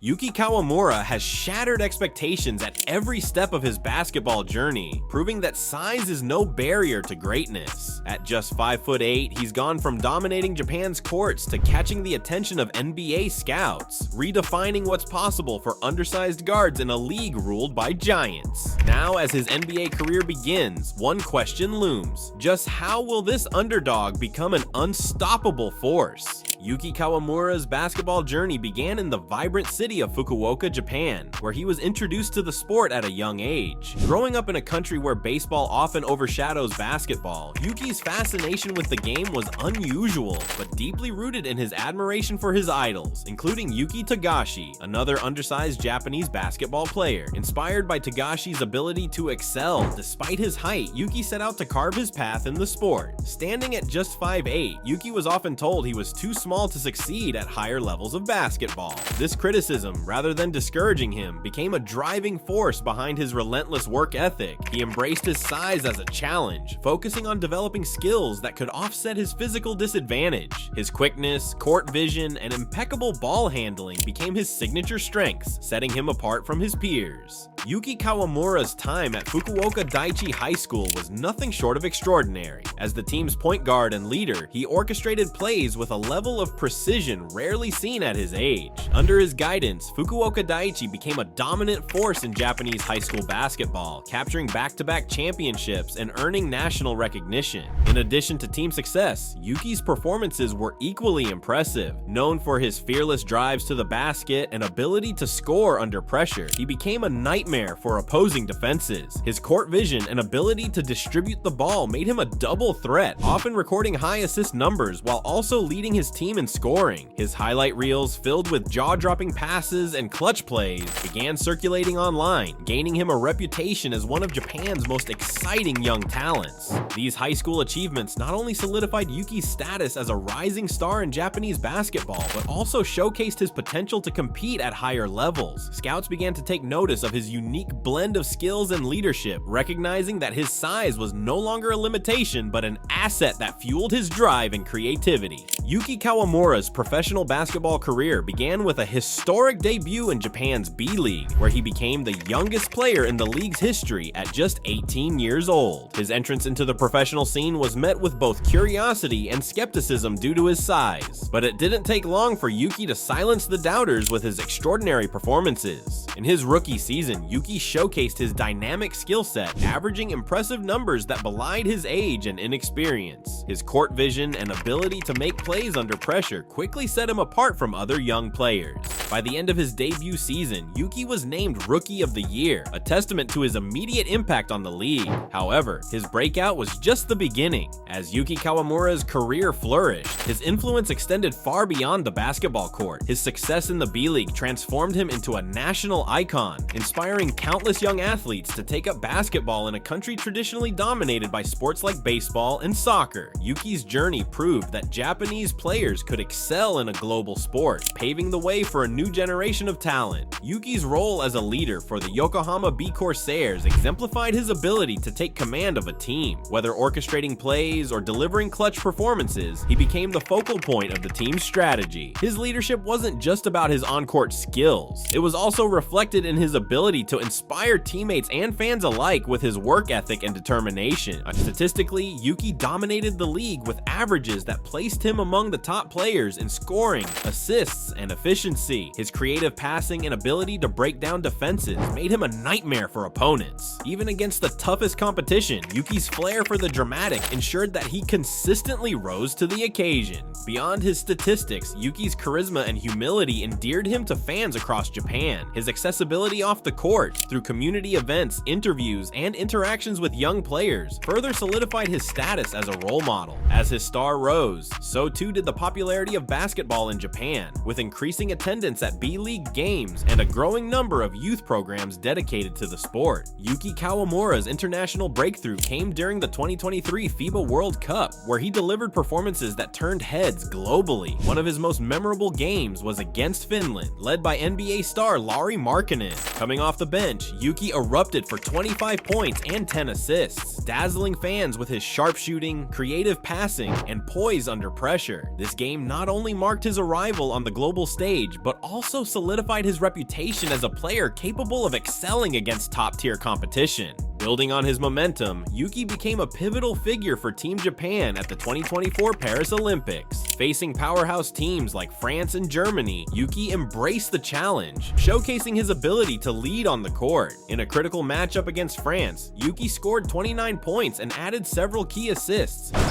Yuki Kawamura has shattered expectations at every step of his basketball journey, proving that size is no barrier to greatness. At just 5'8", he's gone from dominating Japan's courts to catching the attention of NBA scouts, redefining what's possible for undersized guards in a league ruled by giants. Now, as his NBA career begins, one question looms: just how will this underdog become an unstoppable force? Yuki Kawamura's basketball journey began in the vibrant city of Fukuoka, Japan, where he was introduced to the sport at a young age. Growing up in a country where baseball often overshadows basketball, Yuki's fascination with the game was unusual, but deeply rooted in his admiration for his idols, including Yuki Tagashi, another undersized Japanese basketball player. Inspired by Tagashi's ability to excel despite his height, Yuki set out to carve his path in the sport. Standing at just 5'8", Yuki was often told he was too small to succeed at higher levels of basketball. This criticism, rather than discouraging him, became a driving force behind his relentless work ethic. He embraced his size as a challenge, focusing on developing skills that could offset his physical disadvantage. His quickness, court vision, and impeccable ball handling became his signature strengths, setting him apart from his peers. Yuki Kawamura's time at Fukuoka Daiichi High School was nothing short of extraordinary. As the team's point guard and leader, he orchestrated plays with a level of precision rarely seen at his age. Under his guidance, Fukuoka Daiichi became a dominant force in Japanese high school basketball, capturing back-to-back championships and earning national recognition. In addition to team success, Yuki's performances were equally impressive. Known for his fearless drives to the basket and ability to score under pressure, he became a nightmare for opposing defenses. His court vision and ability to distribute the ball made him a double threat, often recording high assist numbers while also leading his team in scoring. His highlight reels, filled with jaw-dropping passes and clutch plays, began circulating online, gaining him a reputation as one of Japan's most exciting young talents. These high school achievements not only solidified Yuki's status as a rising star in Japanese basketball, but also showcased his potential to compete at higher levels. Scouts began to take notice of his unique blend of skills and leadership, recognizing that his size was no longer a limitation but an asset that fueled his drive and creativity. Yuki Kawamura's professional basketball career began with a historic debut in Japan's B-League, where he became the youngest player in the league's history at just 18 years old. His entrance into the professional scene was met with both curiosity and skepticism due to his size, but it didn't take long for Yuki to silence the doubters with his extraordinary performances. In his rookie season, Yuki showcased his dynamic skill set, averaging impressive numbers that belied his age and inexperience. His court vision and ability to make plays under pressure quickly set him apart from other young players. By the end of his debut season, Yuki was named Rookie of the Year, a testament to his immediate impact on the league. However, his breakout was just the beginning. As Yuki Kawamura's career flourished, his influence extended far beyond the basketball court. His success in the B-League transformed him into a national icon, inspiring countless young athletes to take up basketball in a country traditionally dominated by sports like baseball and soccer. Yuki's journey proved that Japanese players could excel in a global sport, paving the way for a new generation of talent. Yuki's role as a leader for the Yokohama B Corsairs exemplified his ability to take command of a team. Whether orchestrating plays or delivering clutch performances, he became the focal point of the team's strategy. His leadership wasn't just about his on-court skills. It was also reflected in his ability to inspire teammates and fans alike with his work ethic and determination. Statistically, Yuki dominated the league with averages that placed him among the top players in scoring, assists, and efficiency. His creative passing and ability to break down defenses made him a nightmare for opponents. Even against the toughest competition, Yuki's flair for the dramatic ensured that he consistently rose to the occasion. Beyond his statistics, Yuki's charisma and humility endeared him to fans across Japan. His accessibility off the court, through community events, interviews, and interactions with young players, further solidified his status as a role model. As his star rose, so too did the popularity of basketball in Japan, with increasing attendance at B-League games and a growing number of youth programs dedicated to the sport. Yuki Kawamura's international breakthrough came during the 2023 FIBA World Cup, where he delivered performances that turned heads globally. One of his most memorable games was against Finland, led by NBA star Lauri Markkanen. Coming off the the bench, Yuki erupted for 25 points and 10 assists, dazzling fans with his sharp shooting, creative passing, and poise under pressure. This game not only marked his arrival on the global stage, but also solidified his reputation as a player capable of excelling against top-tier competition. Building on his momentum, Yuki became a pivotal figure for Team Japan at the 2024 Paris Olympics. Facing powerhouse teams like France and Germany, Yuki embraced the challenge, showcasing his ability to lead on the court. In a critical matchup against France, Yuki scored 29 points and added several key assists. Long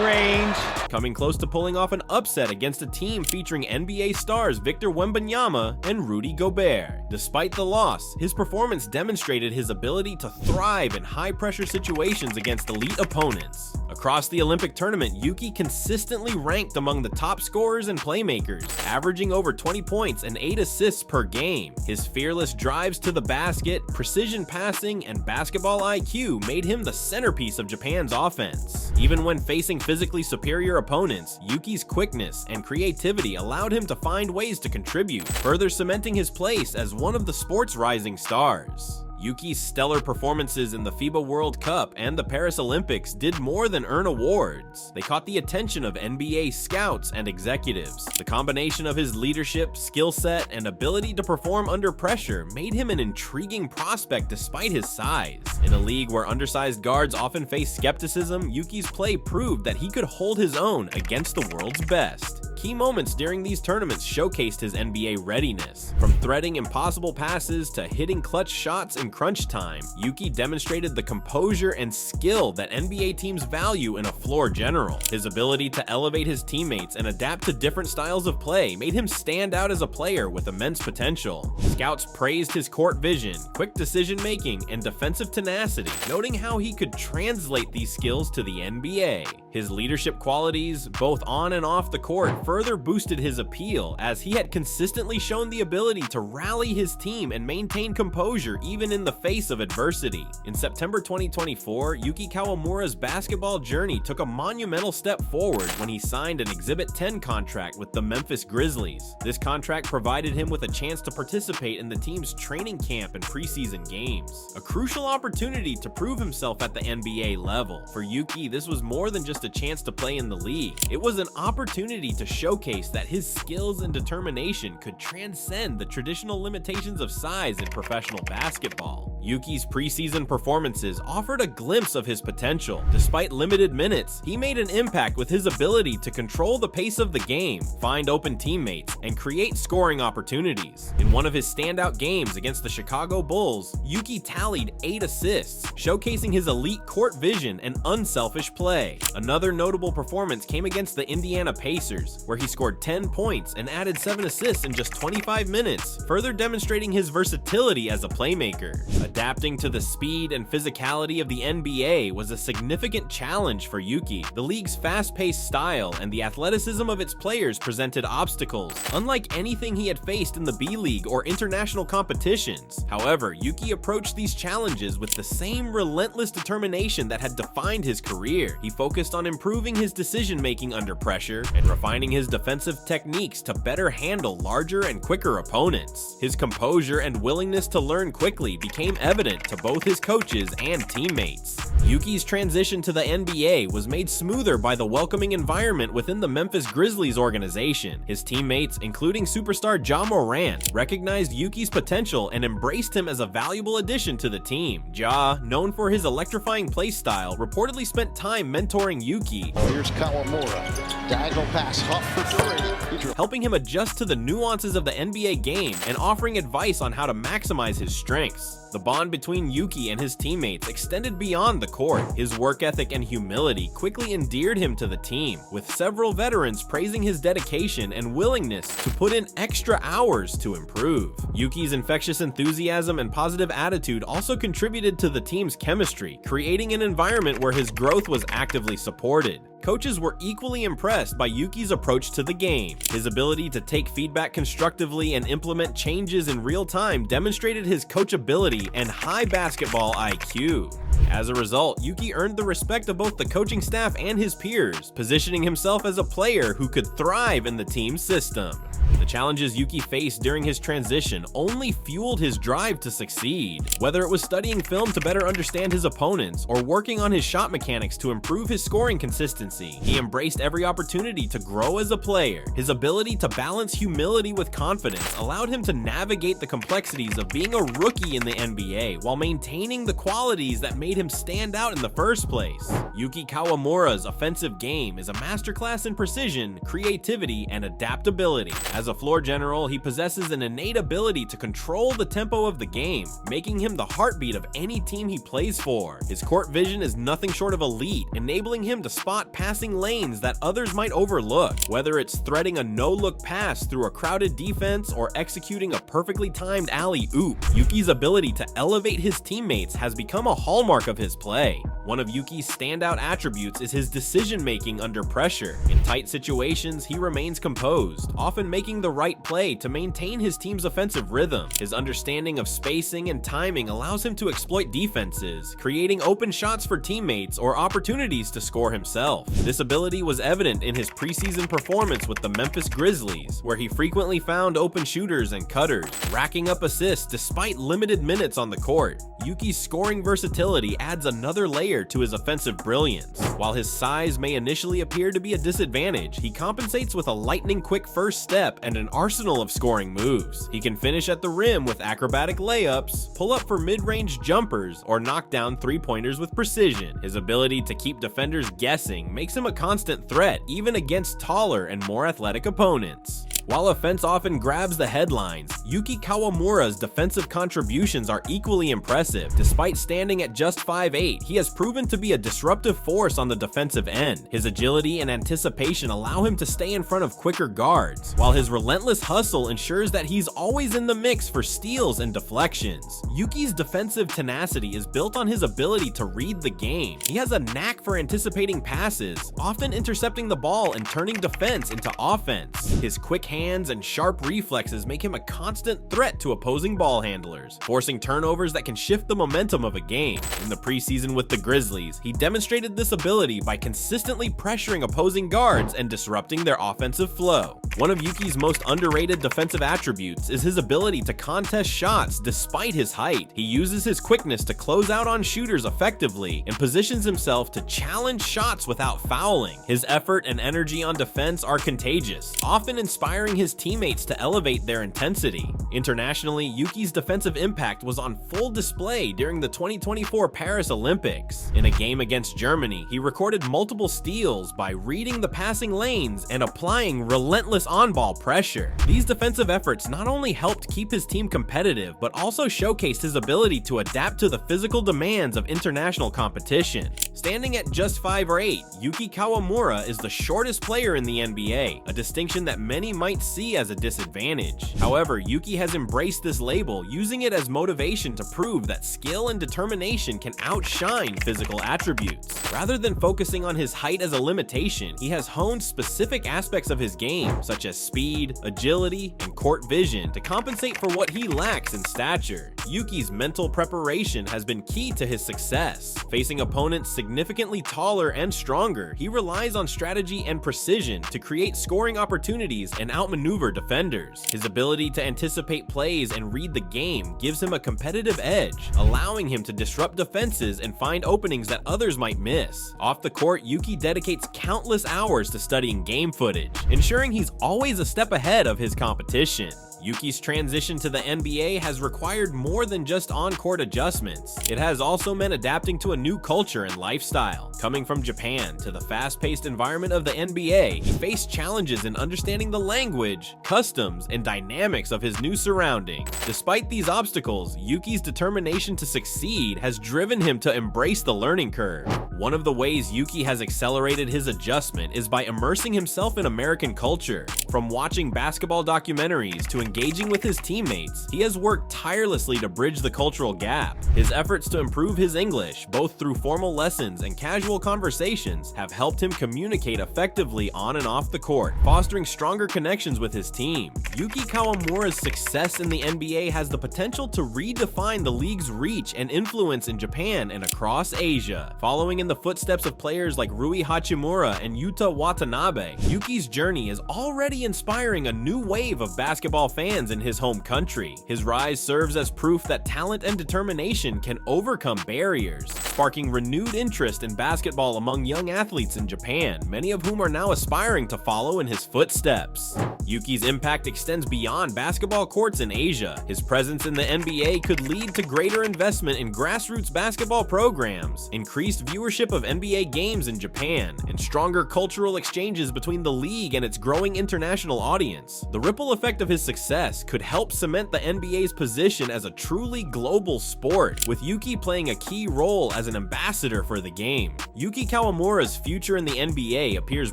range. Coming close to pulling off an upset against a team featuring NBA stars Victor Wembanyama and Rudy Gobert. Despite the loss, his performance demonstrated his ability to thrive in high-pressure situations against elite opponents. Across the Olympic tournament, Yuki consistently ranked among the top scorers and playmakers, averaging over 20 points and 8 assists per game. His fearless drives to the basket, precision passing, and basketball IQ made him the centerpiece of Japan's offense. Even when facing physically superior opponents, Yuki's quickness and creativity allowed him to find ways to contribute, further cementing his place as one of the sport's rising stars. Yuki's stellar performances in the FIBA World Cup and the Paris Olympics did more than earn awards. They caught the attention of NBA scouts and executives. The combination of his leadership, skill set, and ability to perform under pressure made him an intriguing prospect despite his size. In a league where undersized guards often face skepticism, Yuki's play proved that he could hold his own against the world's best. Key moments during these tournaments showcased his NBA readiness. From threading impossible passes to hitting clutch shots in crunch time, Yuki demonstrated the composure and skill that NBA teams value in a floor general. His ability to elevate his teammates and adapt to different styles of play made him stand out as a player with immense potential. Scouts praised his court vision, quick decision-making, and defensive tenacity, noting how he could translate these skills to the NBA. His leadership qualities, both on and off the court, further boosted his appeal, as he had consistently shown the ability to rally his team and maintain composure even in the face of adversity. In September 2024, Yuki Kawamura's basketball journey took a monumental step forward when he signed an Exhibit 10 contract with the Memphis Grizzlies. This contract provided him with a chance to participate in the team's training camp and preseason games, a crucial opportunity to prove himself at the NBA level. For Yuki, this was more than just a chance to play in the league. It was an opportunity to showcase that his skills and determination could transcend the traditional limitations of size in professional basketball. Yuki's preseason performances offered a glimpse of his potential. Despite limited minutes, he made an impact with his ability to control the pace of the game, find open teammates, and create scoring opportunities. In one of his standout games against the Chicago Bulls, Yuki tallied 8 assists, showcasing his elite court vision and unselfish play. Another notable performance came against the Indiana Pacers, where he scored 10 points and added 7 assists in just 25 minutes, further demonstrating his versatility as a playmaker. Adapting to the speed and physicality of the NBA was a significant challenge for Yuki. The league's fast-paced style and the athleticism of its players presented obstacles, unlike anything he had faced in the B-League or international competitions. However, Yuki approached these challenges with the same relentless determination that had defined his career. He focused on improving his decision-making under pressure and refining his defensive techniques to better handle larger and quicker opponents. His composure and willingness to learn quickly became evident to both his coaches and teammates. Yuki's transition to the NBA was made smoother by the welcoming environment within the Memphis Grizzlies organization. His teammates, including superstar Ja Morant, recognized Yuki's potential and embraced him as a valuable addition to the team. Ja, known for his electrifying play style, reportedly spent time mentoring Yuki. Here's Kawamura, diagonal pass, Huff for 3, helping him adjust to the nuances of the NBA game and offering advice on how to maximize his strengths. The bond between Yuki and his teammates extended beyond the court. His work ethic and humility quickly endeared him to the team, with several veterans praising his dedication and willingness to put in extra hours to improve. Yuki's infectious enthusiasm and positive attitude also contributed to the team's chemistry, creating an environment where his growth was actively supported. Coaches were equally impressed by Yuki's approach to the game. His ability to take feedback constructively and implement changes in real time demonstrated his coachability and high basketball IQ. As a result, Yuki earned the respect of both the coaching staff and his peers, positioning himself as a player who could thrive in the team system. The challenges Yuki faced during his transition only fueled his drive to succeed. Whether it was studying film to better understand his opponents or working on his shot mechanics to improve his scoring consistency, he embraced every opportunity to grow as a player. His ability to balance humility with confidence allowed him to navigate the complexities of being a rookie in the NBA while maintaining the qualities that made him stand out in the first place. Yuki Kawamura's offensive game is a masterclass in precision, creativity, and adaptability. As a floor general, he possesses an innate ability to control the tempo of the game, making him the heartbeat of any team he plays for. His court vision is nothing short of elite, enabling him to spot passing lanes that others might overlook. Whether it's threading a no-look pass through a crowded defense or executing a perfectly timed alley-oop, Yuki's ability to elevate his teammates has become a hallmark of his play. One of Yuki's standout attributes is his decision-making under pressure. In tight situations, he remains composed, often making the right play to maintain his team's offensive rhythm. His understanding of spacing and timing allows him to exploit defenses, creating open shots for teammates or opportunities to score himself. This ability was evident in his preseason performance with the Memphis Grizzlies, where he frequently found open shooters and cutters, racking up assists despite limited minutes on the court. Yuki's scoring versatility adds another layer to his offensive brilliance. While his size may initially appear to be a disadvantage, he compensates with a lightning-quick first step and an arsenal of scoring moves. He can finish at the rim with acrobatic layups, pull up for mid-range jumpers, or knock down three-pointers with precision. His ability to keep defenders guessing makes him a constant threat even against taller and more athletic opponents. While offense often grabs the headlines, Yuki Kawamura's defensive contributions are equally impressive. Despite standing at just 5'8", he has proven to be a disruptive force on the defensive end. His agility and anticipation allow him to stay in front of quicker guards, while his relentless hustle ensures that he's always in the mix for steals and deflections. Yuki's defensive tenacity is built on his ability to read the game. He has a knack for anticipating passes, often intercepting the ball and turning defense into offense. His quick hands and sharp reflexes make him a constant threat to opposing ball handlers, forcing turnovers that can shift the momentum of a game. In the preseason with the Grizzlies, he demonstrated this ability by consistently pressuring opposing guards and disrupting their offensive flow. One of Yuki's most underrated defensive attributes is his ability to contest shots despite his height. He uses his quickness to close out on shooters effectively and positions himself to challenge shots without fouling. His effort and energy on defense are contagious, often inspiring his teammates to elevate their intensity. Internationally, Yuki's defensive impact was on full display during the 2024 Paris Olympics. In a game against Germany, he recorded multiple steals by reading the passing lanes and applying relentless on-ball pressure. These defensive efforts not only helped keep his team competitive, but also showcased his ability to adapt to the physical demands of international competition. Standing at just 5'8", Yuki Kawamura is the shortest player in the NBA, a distinction that many might see as a disadvantage. However, Yuki has embraced this label, using it as motivation to prove that skill and determination can outshine physical attributes. Rather than focusing on his height as a limitation, he has honed specific aspects of his game, such as speed, agility, and court vision, to compensate for what he lacks in stature. Yuki's mental preparation has been key to his success. Facing opponents significantly taller and stronger, he relies on strategy and precision to create scoring opportunities and outmaneuver defenders. His ability to anticipate plays and read the game gives him a competitive edge, allowing him to disrupt defenses and find openings that others might miss. Off the court, Yuki dedicates countless hours to studying game footage, ensuring he's always a step ahead of his competition. Yuki's transition to the NBA has required more than just on-court adjustments. It has also meant adapting to a new culture and lifestyle. Coming from Japan to the fast-paced environment of the NBA, he faced challenges in understanding the language, customs, and dynamics of his new surroundings. Despite these obstacles, Yuki's determination to succeed has driven him to embrace the learning curve. One of the ways Yuki has accelerated his adjustment is by immersing himself in American culture. From watching basketball documentaries to engaging with his teammates, he has worked tirelessly to bridge the cultural gap. His efforts to improve his English, both through formal lessons and casual conversations, have helped him communicate effectively on and off the court, fostering stronger connections with his team. Yuki Kawamura's success in the NBA has the potential to redefine the league's reach and influence in Japan and across Asia. Following in the footsteps of players like Rui Hachimura and Yuta Watanabe, Yuki's journey is already inspiring a new wave of basketball fans in his home country. His rise serves as proof that talent and determination can overcome barriers, sparking renewed interest in basketball among young athletes in Japan, many of whom are now aspiring to follow in his footsteps. Yuki's impact extends beyond basketball courts in Asia. His presence in the NBA could lead to greater investment in grassroots basketball programs, increased viewership of NBA games in Japan, and stronger cultural exchanges between the league and its growing international audience. The ripple effect of his success could help cement the NBA's position as a truly global sport, with Yuki playing a key role as an ambassador for the game. Yuki Kawamura's future in the NBA appears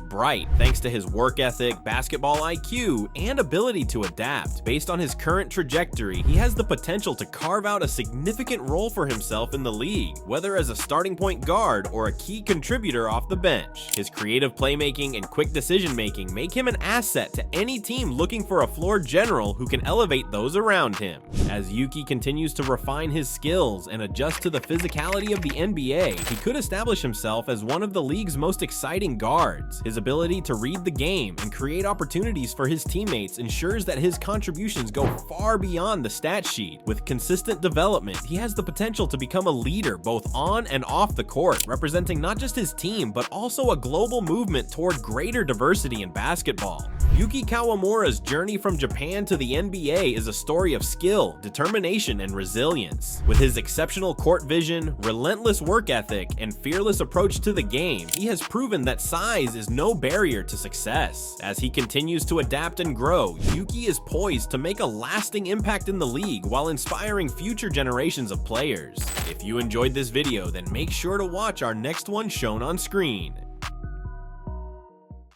bright thanks to his work ethic, basketball IQ, and ability to adapt. Based on his current trajectory, he has the potential to carve out a significant role for himself in the league, whether as a starting point guard or a key contributor off the bench. His creative playmaking and quick decision-making make him an asset to any team looking for a floor general who can elevate those around him. As Yuki continues to refine his skills and adjust to the physicality of the NBA, he could establish himself as one of the league's most exciting guards. His ability to read the game and create opportunities for his teammates ensures that his contributions go far beyond the stat sheet. With consistent development, he has the potential to become a leader both on and off the court, representing not just his team but also a global movement toward greater diversity in basketball. Yuki Kawamura's journey from Japan to the NBA is a story of skill, determination, and resilience. With his exceptional court vision, relentless work ethic, and fearless approach to the game, he has proven that size is no barrier to success. As he continues to adapt and grow, Yuki is poised to make a lasting impact in the league while inspiring future generations of players. If you enjoyed this video, then make sure to watch our next one shown on screen.